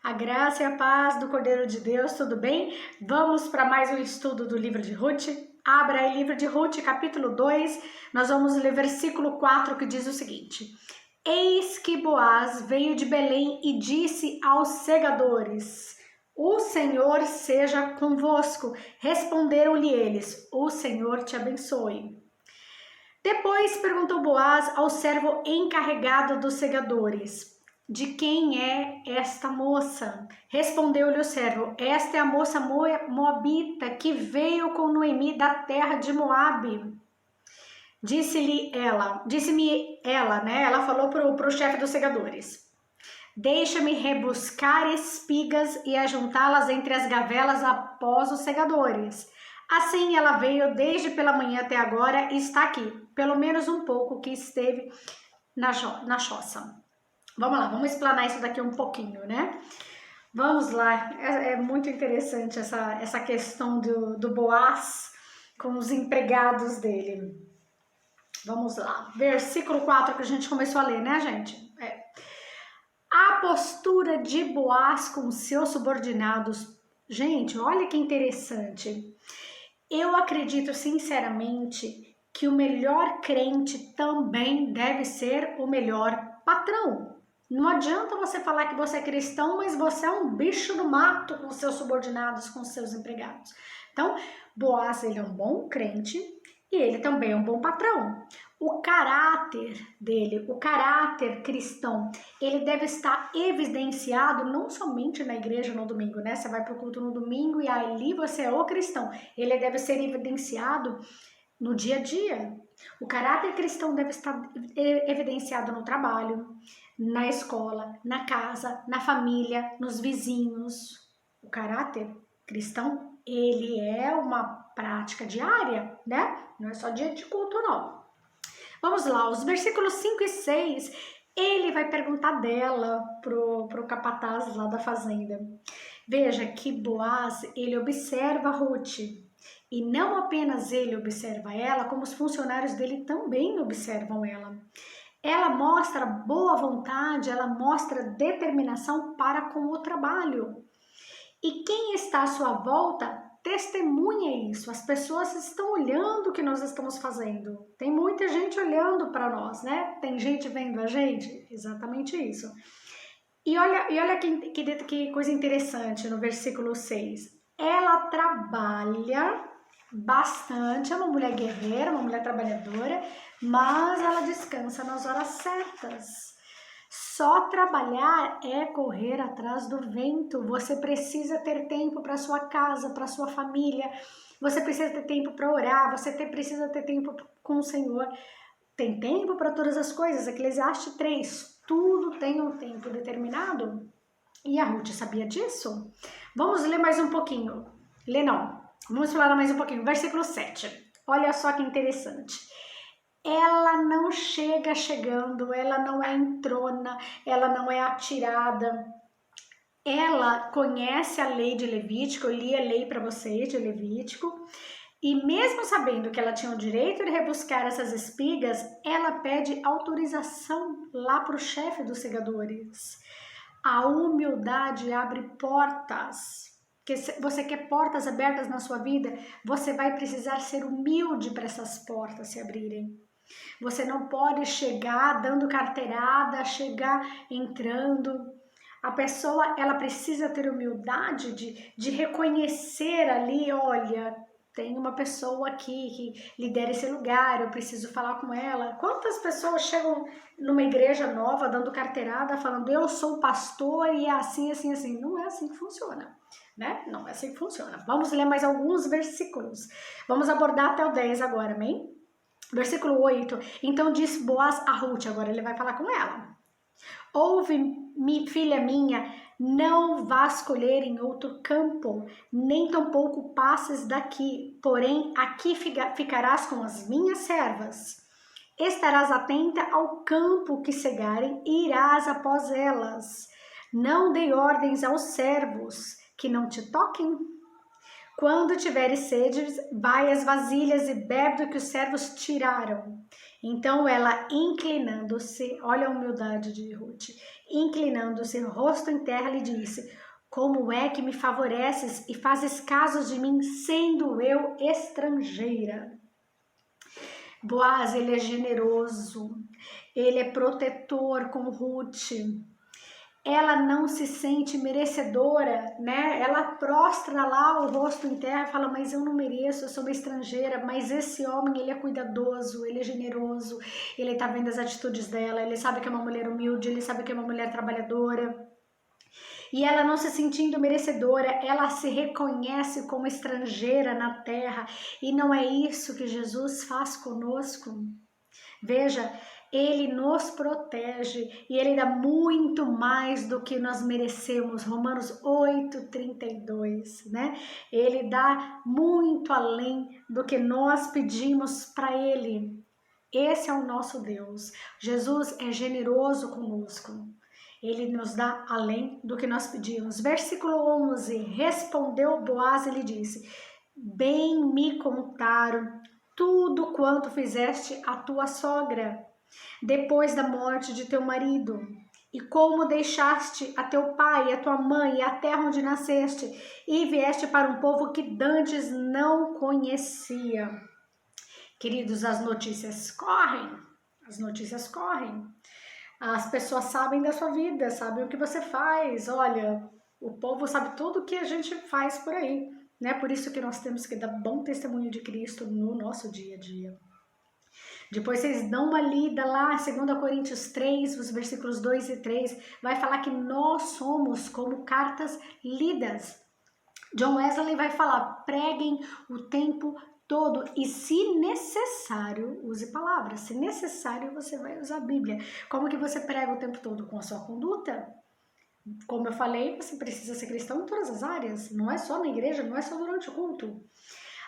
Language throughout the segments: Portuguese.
A graça e a paz do Cordeiro de Deus, tudo bem? Vamos para mais um estudo do livro de Ruth. Abra aí livro de Ruth, capítulo 2. Nós vamos ler versículo 4, que diz o seguinte: Eis que Boaz veio de Belém e disse aos segadores: O Senhor seja convosco. Responderam-lhe eles: O Senhor te abençoe. Depois perguntou Boaz ao servo encarregado dos segadores: De quem é esta moça? Respondeu-lhe o servo: Esta é a moça moabita que veio com Noemi da terra de Moabe. Disse-me ela, né? Ela falou pro chefe dos segadores: Deixa-me rebuscar espigas e ajuntá-las entre as gavelas após os segadores. Assim ela veio desde pela manhã até agora e está aqui, pelo menos um pouco que esteve na choça. Vamos lá, vamos explanar isso daqui um pouquinho, né? Vamos lá, é muito interessante essa questão do Boaz com os empregados dele. Vamos lá, versículo 4 que a gente começou a ler, né, gente? A postura de Boaz com seus subordinados. Gente, olha que interessante. Eu acredito sinceramente que o melhor crente também deve ser o melhor patrão. Não adianta você falar que você é cristão, mas você é um bicho do mato com seus subordinados, com seus empregados. Então, Boaz, ele é um bom crente e ele também é um bom patrão. O caráter dele, o caráter cristão, ele deve estar evidenciado não somente na igreja no domingo, né? Você vai para o culto no domingo e ali você é o cristão. Ele deve ser evidenciado no dia a dia. O caráter cristão deve estar evidenciado no trabalho, na escola, na casa, na família, nos vizinhos. O caráter cristão, ele é uma prática diária, né? Não é só dia de culto, não. Vamos lá, os versículos 5 e 6, ele vai perguntar dela pro capataz lá da fazenda. Veja que Boaz, ele observa Ruth. E não apenas ele observa ela, como os funcionários dele também observam ela. Ela mostra boa vontade, ela mostra determinação para com o trabalho. E quem está à sua volta testemunha isso. As pessoas estão olhando o que nós estamos fazendo. Tem muita gente olhando para nós, né? Tem gente vendo a gente. Exatamente isso. E olha que coisa interessante no versículo 6. Ela trabalha bastante, é uma mulher guerreira, uma mulher trabalhadora, mas ela descansa nas horas certas. Só trabalhar é correr atrás do vento. Você precisa ter tempo para sua casa, para sua família. Você precisa ter tempo para orar. Você precisa ter tempo com o Senhor. Tem tempo para todas as coisas. Eclesiastes 3. Tudo tem um tempo determinado. E a Ruth sabia disso? Vamos ler mais um pouquinho. Lê não. Vamos falar mais um pouquinho. Versículo 7. Olha só que interessante. Ela não chega chegando, ela não é entrona, ela não é atirada. Ela conhece a lei de Levítico, eu li a lei para vocês de Levítico, e mesmo sabendo que ela tinha o direito de rebuscar essas espigas, ela pede autorização lá para o chefe dos segadores. A humildade abre portas. Que você quer portas abertas na sua vida, você vai precisar ser humilde para essas portas se abrirem. Você não pode chegar dando carteirada, chegar entrando. A pessoa, ela precisa ter humildade de reconhecer ali, olha, tem uma pessoa aqui que lidera esse lugar, eu preciso falar com ela. Quantas pessoas chegam numa igreja nova dando carteirada, falando, eu sou pastor e é assim, assim, assim. Não é assim que funciona, né? Não é assim que funciona. Vamos ler mais alguns versículos. Vamos abordar até o 10 agora, amém? Versículo 8, então disse Boaz a Ruth, agora ele vai falar com ela. Ouve, filha minha, não vás colher em outro campo, nem tampouco passes daqui, porém aqui ficarás com as minhas servas. Estarás atenta ao campo que cegarem e irás após elas. Não dei ordens aos servos que não te toquem. Quando tiveres sede, vai às vasilhas e bebe do que os servos tiraram. Então ela, inclinando-se, olha a humildade de Ruth, Inclinando-se, rosto em terra, lhe disse: como é que me favoreces e fazes caso de mim, sendo eu estrangeira? Boaz, ele é generoso, ele é protetor com Ruth. Ela não se sente merecedora, né? Ela prostra lá o rosto em terra e fala: mas eu não mereço, eu sou uma estrangeira. Mas esse homem, ele é cuidadoso, ele é generoso, ele tá vendo as atitudes dela, ele sabe que é uma mulher humilde, ele sabe que é uma mulher trabalhadora. E ela, não se sentindo merecedora, ela se reconhece como estrangeira na terra. E não é isso que Jesus faz conosco. Veja, ele nos protege e ele dá muito mais do que nós merecemos. Romanos 8:32, né? Ele dá muito além do que nós pedimos para ele. Esse é o nosso Deus. Jesus é generoso conosco. Ele nos dá além do que nós pedimos. Versículo 11. Respondeu Boaz e lhe disse: bem me contaram tudo quanto fizeste à tua sogra, depois da morte de teu marido, e como deixaste a teu pai e a tua mãe e a terra onde nasceste, e vieste para um povo que dantes não conhecia. Queridos, as notícias correm, as notícias correm. As pessoas sabem da sua vida, sabem o que você faz. Olha, o povo sabe tudo o que a gente faz por aí, né? Por isso que nós temos que dar bom testemunho de Cristo no nosso dia a dia. Depois vocês dão uma lida lá, 2 Coríntios 3, os versículos 2 e 3, vai falar que nós somos como cartas lidas. John Wesley vai falar: preguem o tempo todo e, se necessário, use palavras. Se necessário, você vai usar a Bíblia. Como que você prega o tempo todo? Com a sua conduta. Como eu falei, você precisa ser cristão em todas as áreas. Não é só na igreja, não é só durante o culto.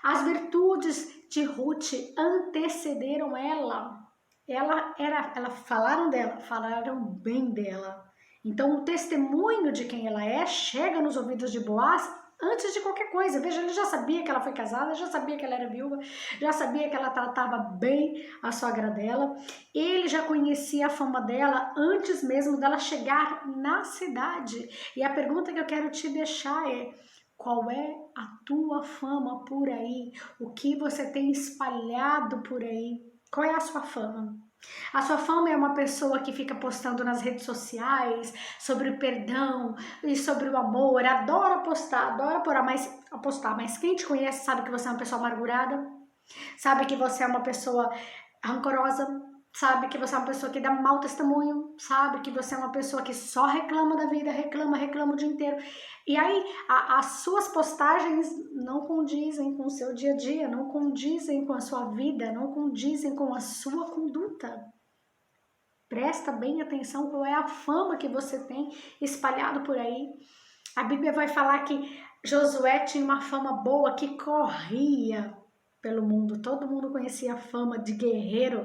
As virtudes de Ruth antecederam ela. Ela falaram dela, falaram bem dela. Então, o testemunho de quem ela é chega nos ouvidos de Boaz antes de qualquer coisa. Veja, ele já sabia que ela foi casada, já sabia que ela era viúva, já sabia que ela tratava bem a sogra dela. Ele já conhecia a fama dela antes mesmo dela chegar na cidade. E a pergunta que eu quero te deixar é: qual é a tua fama por aí? O que você tem espalhado por aí? Qual é a sua fama? A sua fama é uma pessoa que fica postando nas redes sociais sobre o perdão e sobre o amor, adora postar, adora apostar, mas quem te conhece sabe que você é uma pessoa amargurada, sabe que você é uma pessoa rancorosa, sabe que você é uma pessoa que dá mau testemunho, sabe que você é uma pessoa que só reclama da vida, reclama o dia inteiro. E aí as suas postagens não condizem com o seu dia a dia, não condizem com a sua vida, não condizem com a sua conduta. Presta bem atenção qual é a fama que você tem espalhado por aí. A Bíblia vai falar que Josué tinha uma fama boa, que corria pelo mundo. Todo mundo conhecia a fama de guerreiro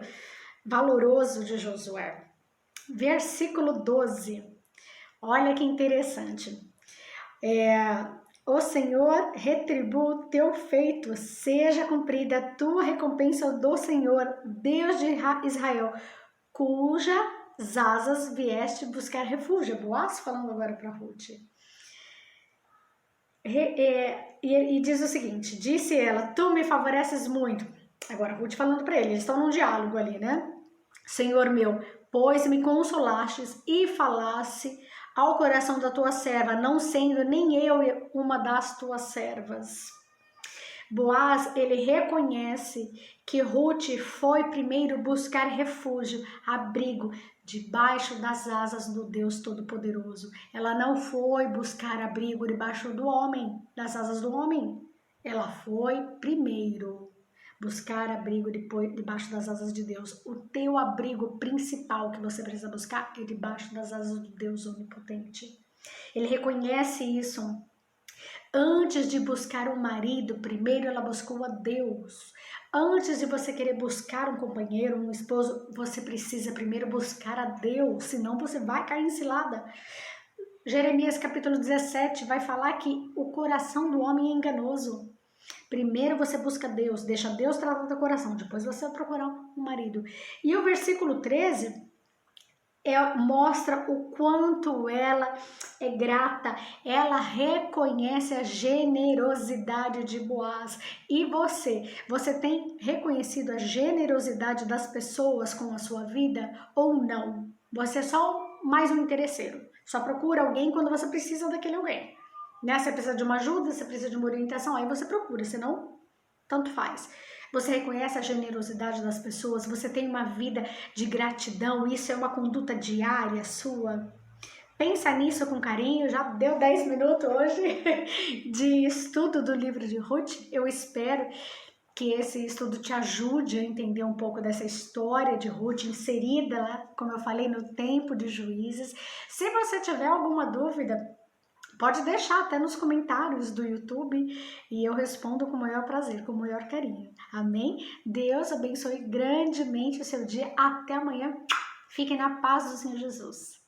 valoroso de Josué. Versículo 12. Olha que interessante. O Senhor retribua o teu feito, seja cumprida a tua recompensa do Senhor, Deus de Israel, cujas asas vieste buscar refúgio. Boaz falando agora para Ruth. E diz o seguinte: disse ela, tu me favoreces muito. Agora Ruth falando para ele, eles estão num diálogo ali, né? Senhor meu, pois me consolastes e falasse ao coração da tua serva, não sendo nem eu uma das tuas servas. Boaz, ele reconhece que Ruth foi primeiro buscar refúgio, abrigo, debaixo das asas do Deus Todo-Poderoso. Ela não foi buscar abrigo debaixo do homem, das asas do homem. Ela foi primeiro buscar abrigo debaixo das asas de Deus. O teu abrigo principal que você precisa buscar é debaixo das asas do Deus Onipotente. Ele reconhece isso. Antes de buscar um marido, primeiro ela buscou a Deus. Antes de você querer buscar um companheiro, um esposo, você precisa primeiro buscar a Deus, senão você vai cair em cilada. Jeremias capítulo 17 vai falar que o coração do homem é enganoso. Primeiro você busca Deus, deixa Deus tratar do teu coração, depois você vai procurar um marido. E o versículo 13 mostra o quanto ela é grata, ela reconhece a generosidade de Boaz. E você tem reconhecido a generosidade das pessoas com a sua vida ou não? Você é só mais um interesseiro, só procura alguém quando você precisa daquele alguém, né? Você precisa de uma ajuda, você precisa de uma orientação, aí você procura, senão tanto faz. Você reconhece a generosidade das pessoas, você tem uma vida de gratidão, isso é uma conduta diária sua. Pensa nisso com carinho, já deu 10 minutos hoje de estudo do livro de Ruth. Eu espero que esse estudo te ajude a entender um pouco dessa história de Ruth inserida, como eu falei, no tempo de Juízes. Se você tiver alguma dúvida, pode deixar até nos comentários do YouTube e eu respondo com o maior prazer, com o maior carinho. Amém? Deus abençoe grandemente o seu dia. Até amanhã. Fiquem na paz do Senhor Jesus.